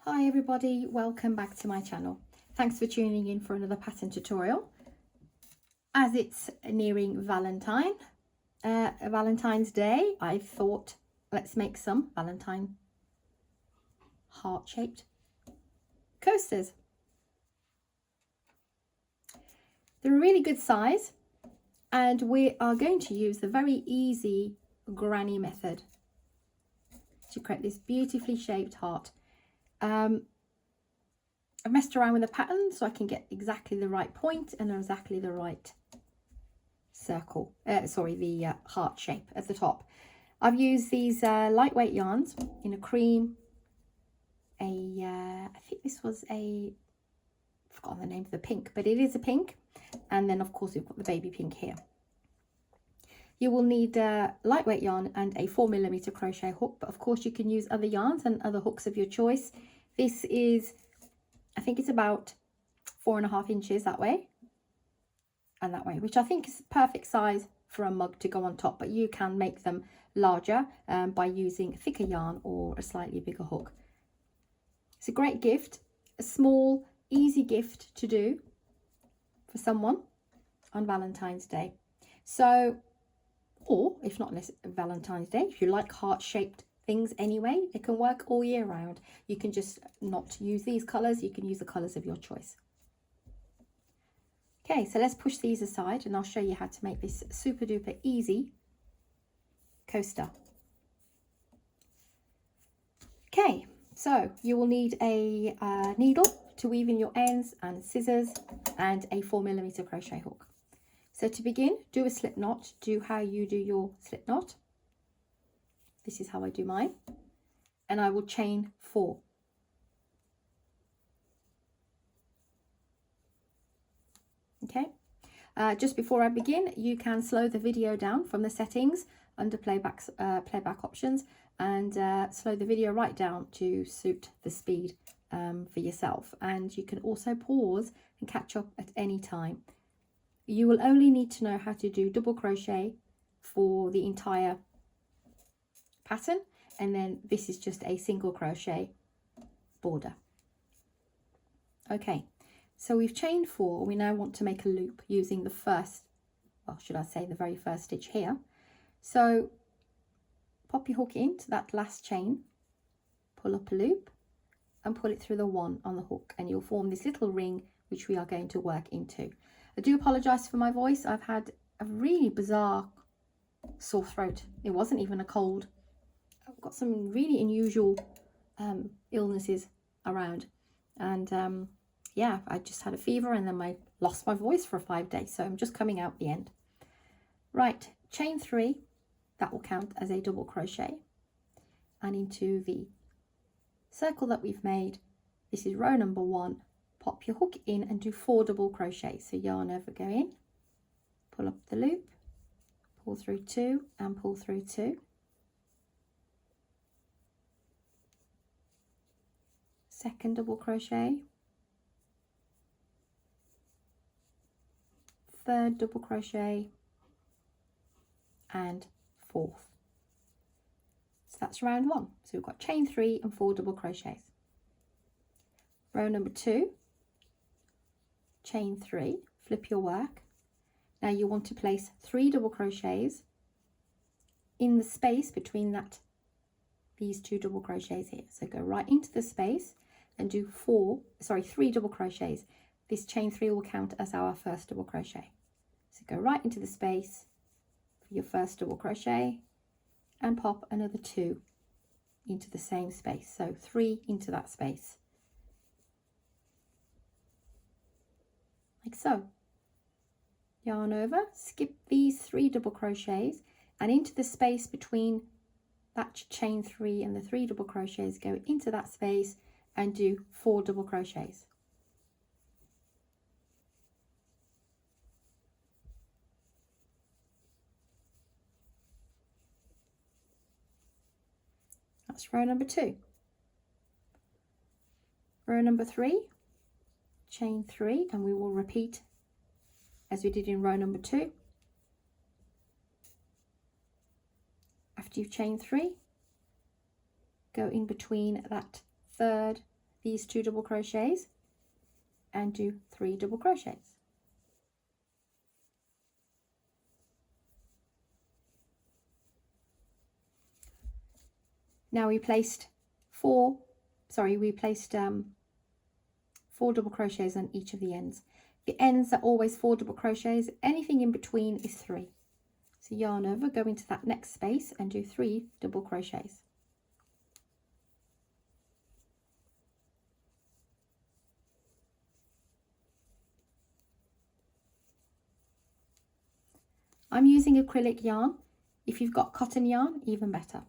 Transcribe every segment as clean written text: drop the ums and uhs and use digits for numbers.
Hi everybody, welcome back to my channel. Thanks for tuning in for another pattern tutorial. As it's nearing Valentine's Day, I thought let's make some Valentine heart-shaped coasters. They're a really good size and we are going to use the very easy granny method to create this beautifully shaped heart. I've messed around with the pattern so I can get exactly the right point and exactly the right circle, the heart shape at the top. I've used these lightweight yarns in a cream, I think this was I've forgotten the name of the pink, but it is a pink, and then of course we've got the baby pink here. You will need lightweight yarn and a 4mm crochet hook, but of course you can use other yarns and other hooks of your choice. This is, I think it's about 4.5 inches that way and that way, which I think is perfect size for a mug to go on top, but you can make them larger by using thicker yarn or a slightly bigger hook. It's a great gift, a small, easy gift to do for someone on Valentine's Day. So, or if not Valentine's Day, if you like heart-shaped things anyway, it can work all year round. You can just not use these colours, you can use the colours of your choice. Okay, so let's push these aside and I'll show you how to make this super duper easy coaster. Okay, so you will need a needle to weave in your ends and scissors and a 4mm crochet hook. So to begin, do a slip knot. Do how you do your slip knot. This is how I do mine. And I will chain 4. Okay. Just before I begin, you can slow the video down from the settings under playback options and slow the video right down to suit the speed for yourself. And you can also pause and catch up at any time. You will only need to know how to do double crochet for the entire pattern, and then this is just a single crochet border. Okay, so we've chained 4. We now want to make a loop using the first, well, should I say the very first stitch here. So pop your hook into that last chain, pull up a loop and pull it through the 1 on the hook, and you'll form this little ring which we are going to work into. I do apologise for my voice. I've had a really bizarre sore throat. It wasn't even a cold. I've got some really unusual illnesses around, and yeah, I just had a fever and then I lost my voice for 5 days, so I'm just coming out the end. Right, chain 3, that will count as a double crochet, and into the circle that we've made, this is row number 1, pop your hook in and do 4 double crochets. So yarn over, go in, pull up the loop, pull through 2 and pull through 2. Second double crochet, third double crochet, and 4th. So that's round 1. So we've got chain 3 and 4 double crochets. Row number 2, chain 3, flip your work. Now you want to place 3 double crochets in the space between these 2 double crochets here. So go right into the space and do 3 double crochets. This chain 3 will count as our first double crochet. So go right into the space for your first double crochet and pop another 2 into the same space. So 3 into that space. Like so. Yarn over, skip these 3 double crochets and into the space between that chain 3 and the 3 double crochets, go into that space and do 4 double crochets. That's row number 2. Row number 3, chain 3, and we will repeat as we did in row number 2. After you've chained 3, go in between that third these 2 double crochets and do 3 double crochets. Now we placed 4 double crochets on each of the ends. The ends are always 4 double crochets, anything in between is 3. So yarn over, go into that next space and do 3 double crochets. I'm using acrylic yarn. If you've got cotton yarn, even better.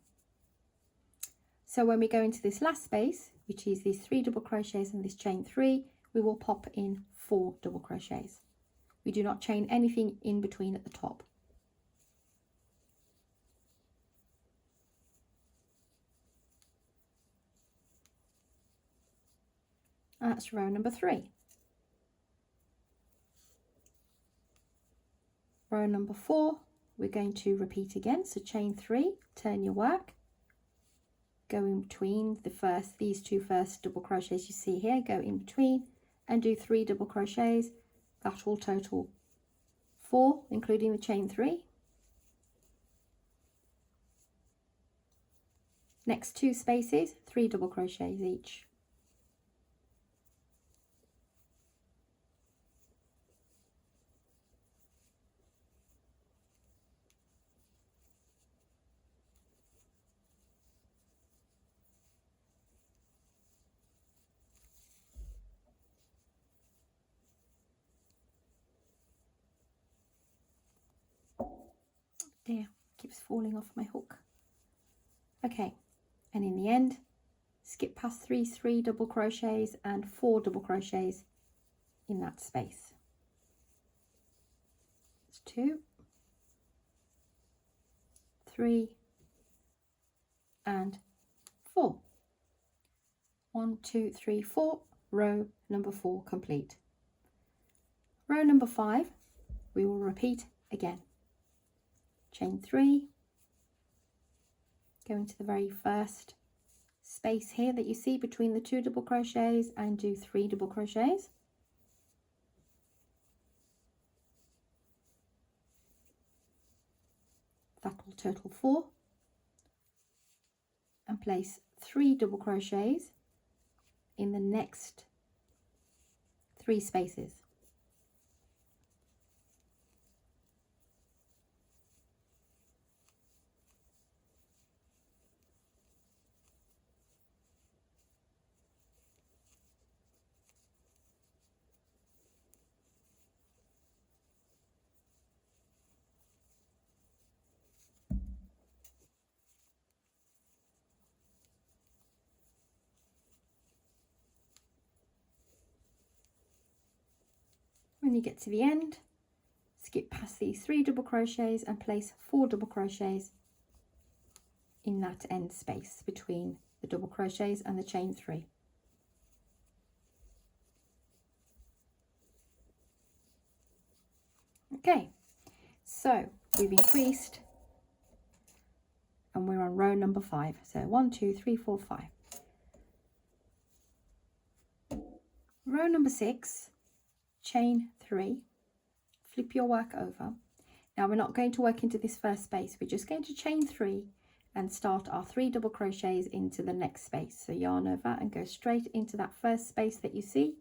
So when we go into this last space, which is these 3 double crochets and this chain 3, we will pop in 4 double crochets. We do not chain anything in between at the top. That's row number 3. Row number 4, we're going to repeat again. So chain 3, turn your work, go in between these 2 first double crochets you see here, go in between and do 3 double crochets. That will total 4, including the chain 3. Next 2 spaces, 3 double crochets each. Dear, keeps falling off my hook. Okay, and in the end, skip past 3 double crochets and 4 double crochets in that space. It's 2, 3 and 4. 1, 2, 3, 4. Row number 4 complete. Row number 5, we will repeat again. Chain 3, go into the very first space here that you see between the 2 double crochets and do 3 double crochets. That will total 4, and place 3 double crochets in the next 3 spaces. When you get to the end, skip past these 3 double crochets and place 4 double crochets in that end space between the double crochets and the chain 3. Okay, so we've increased and we're on row number 5. So 1, 2, 3, 4, 5. Row number 6, chain 3, flip your work over. Now we're not going to work into this first space, we're just going to chain 3 and start our 3 double crochets into the next space. So yarn over and go straight into that first space that you see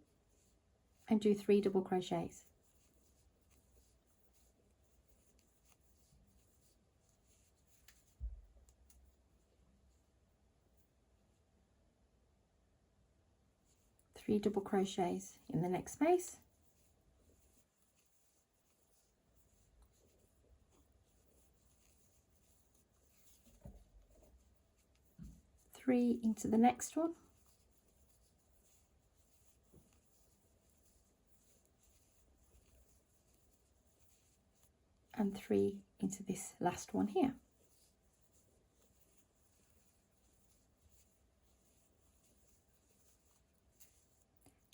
and do 3 double crochets. Three double crochets in the next space. 3 into the next one. And 3 into this last one here.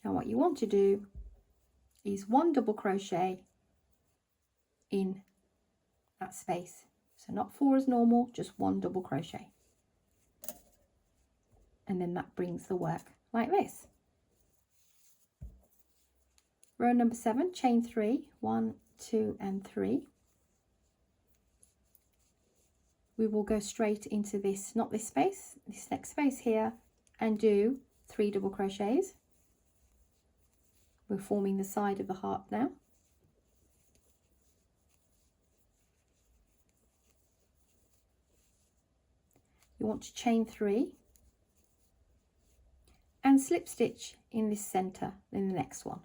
Now what you want to do is 1 double crochet in that space. So not 4 as normal, just 1 double crochet. And then that brings the work like this. Row number 7, chain 3, 1, 2 and 3. We will go straight into this, not this space, this next space here, and do 3 double crochets. We're forming the side of the heart now. You want to chain 3 and slip stitch in this center in the next one,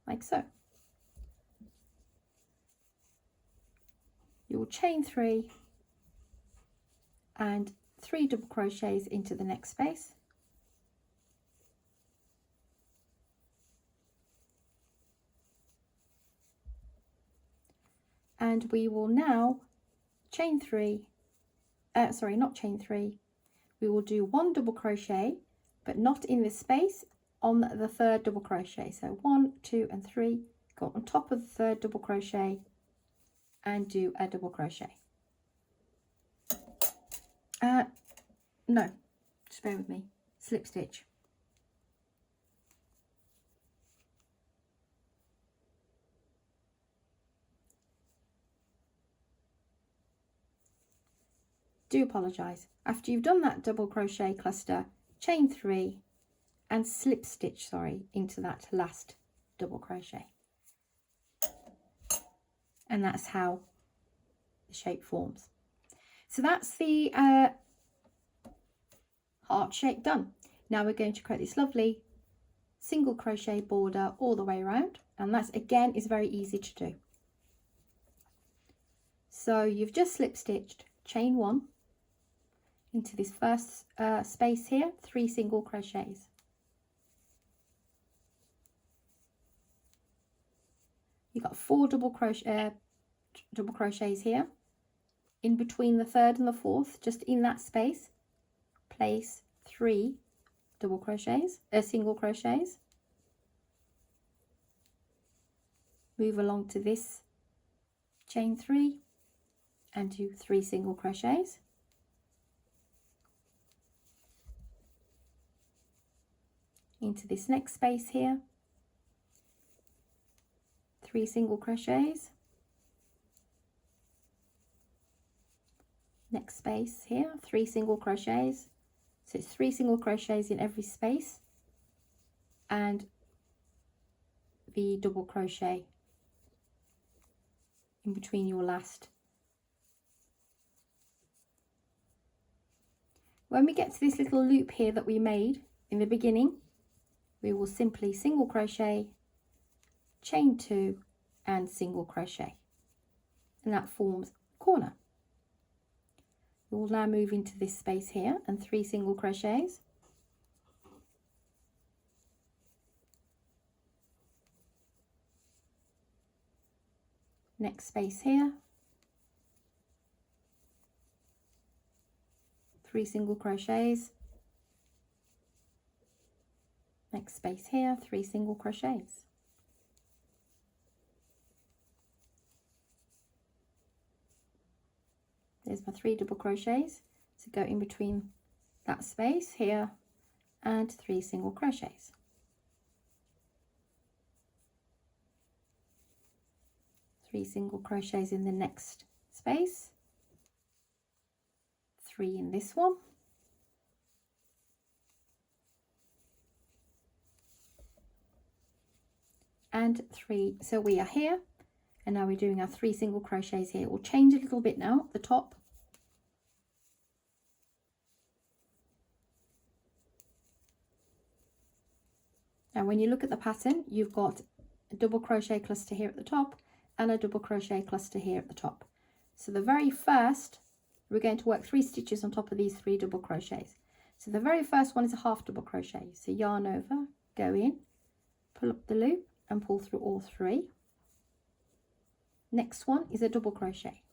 like so. You will chain 3 and 3 double crochets into the next space. And we will now chain 3, sorry, not chain 3, we will do 1 double crochet, but not in this space, on the 3rd double crochet. So 1, 2 and 3, go on top of the 3rd double crochet and do a double crochet. No, just bear with me, slip stitch. Do apologise. After you've done that double crochet cluster, chain 3 and slip stitch, sorry, into that last double crochet. And that's how the shape forms. So that's the heart shape done. Now we're going to create this lovely single crochet border all the way around, and that's again is very easy to do. So you've just slip stitched, chain 1 into this first space here, 3 single crochets. You've got 4 double crochets here. In between the 3rd and the 4th, just in that space, place 3 double crochets, single crochets. Move along to this, chain 3 and do 3 single crochets. Into this next space here, 3 single crochets. Next space here, 3 single crochets. So it's 3 single crochets in every space and the double crochet in between your last. When we get to this little loop here that we made in the beginning, we will simply single crochet, chain 2 and single crochet, and that forms a corner. We will now move into this space here and 3 single crochets. Next space here, 3 single crochets. Next space here, 3 single crochets. There's my 3 double crochets, so go in between that space here and 3 single crochets. Three single crochets in the next space, 3 in this one, and 3. So we are here, and now we're doing our 3 single crochets here. We'll change a little bit now at the top. Now when you look at the pattern, you've got a double crochet cluster here at the top and a double crochet cluster here at the top. So the very first, we're going to work 3 stitches on top of these 3 double crochets. So the very first one is a half double crochet. So yarn over, go in, pull up the loop and pull through all 3. Next one is a double crochet.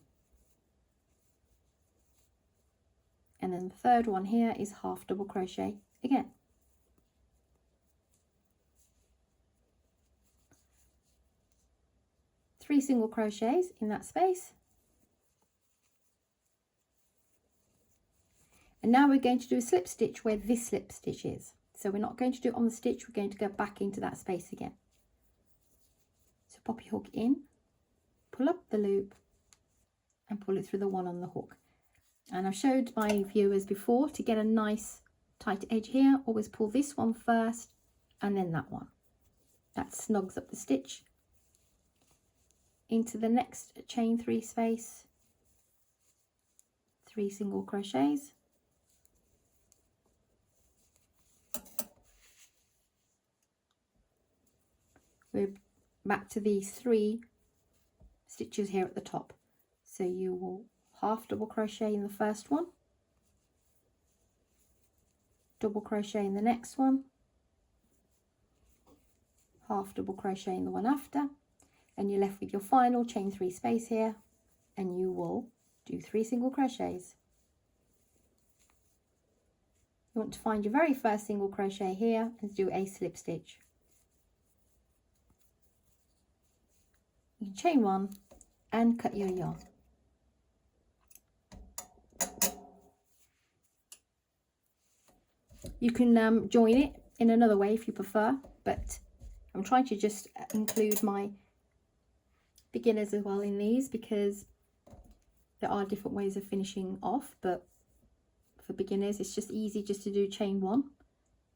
And then the third one here is half double crochet again. Three single crochets in that space. And now we're going to do a slip stitch where this slip stitch is. So we're not going to do it on the stitch, we're going to go back into that space again. So pop your hook in, pull up the loop and pull it through the one on the hook. And I've showed my viewers before, to get a nice tight edge here, always pull this one first and then that one. That snugs up the stitch. Into the next chain 3 space, 3 single crochets. We're back to these 3 stitches here at the top. So you will half double crochet in the first one, double crochet in the next one, half double crochet in the one after, and you're left with your final chain 3 space here, and you will do 3 single crochets. You want to find your very first single crochet here and do a slip stitch. You can chain 1 and cut your yarn. You can join it in another way if you prefer, but I'm trying to just include my beginners as well in these, because there are different ways of finishing off, but for beginners it's just easy just to do chain 1,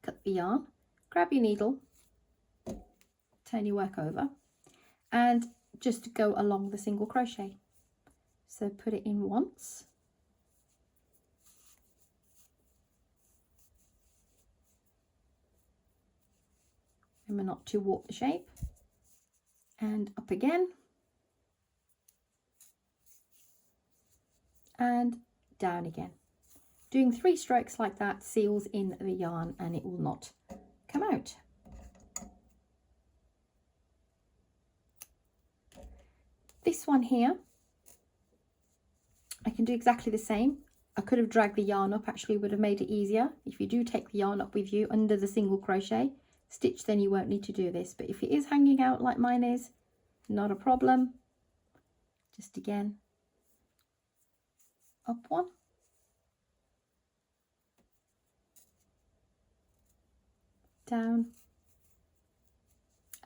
cut the yarn, grab your needle, turn your work over and just go along the single crochet. So put it in once, remember not to warp the shape, and up again and down again. Doing 3 strokes like that seals in the yarn and it will not come out. This one here, I can do exactly the same. I could have dragged the yarn up, actually would have made it easier. If you do take the yarn up with you under the single crochet stitch, then you won't need to do this. But if it is hanging out like mine is, not a problem. Just again, up one, down,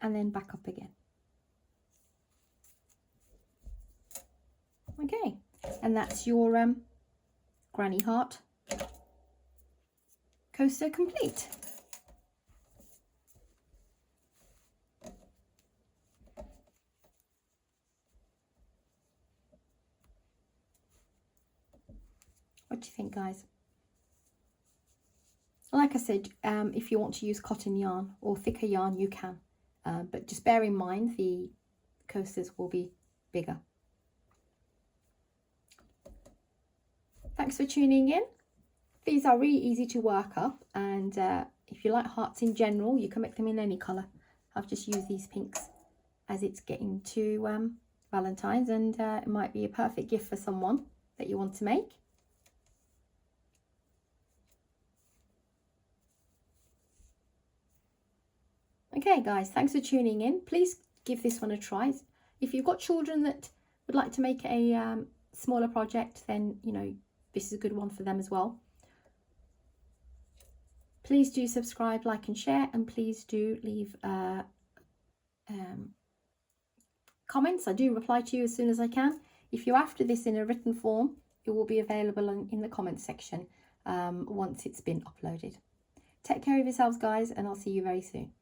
and then back up again. Okay, and that's your Granny Heart coaster complete. What do you think, guys? Like I said, if you want to use cotton yarn or thicker yarn, you can, but just bear in mind the coasters will be bigger. Thanks for tuning in. These are really easy to work up, and if you like hearts in general, you can make them in any colour. I've just used these pinks as it's getting to Valentine's, and it might be a perfect gift for someone that you want to make. Okay guys, thanks for tuning in. Please give this one a try. If you've got children that would like to make a smaller project, then you know this is a good one for them as well. Please do subscribe, like and share, and please do leave comments. I do reply to you as soon as I can. If you're after this in a written form, it will be available in the comments section once it's been uploaded. Take care of yourselves guys, and I'll see you very soon.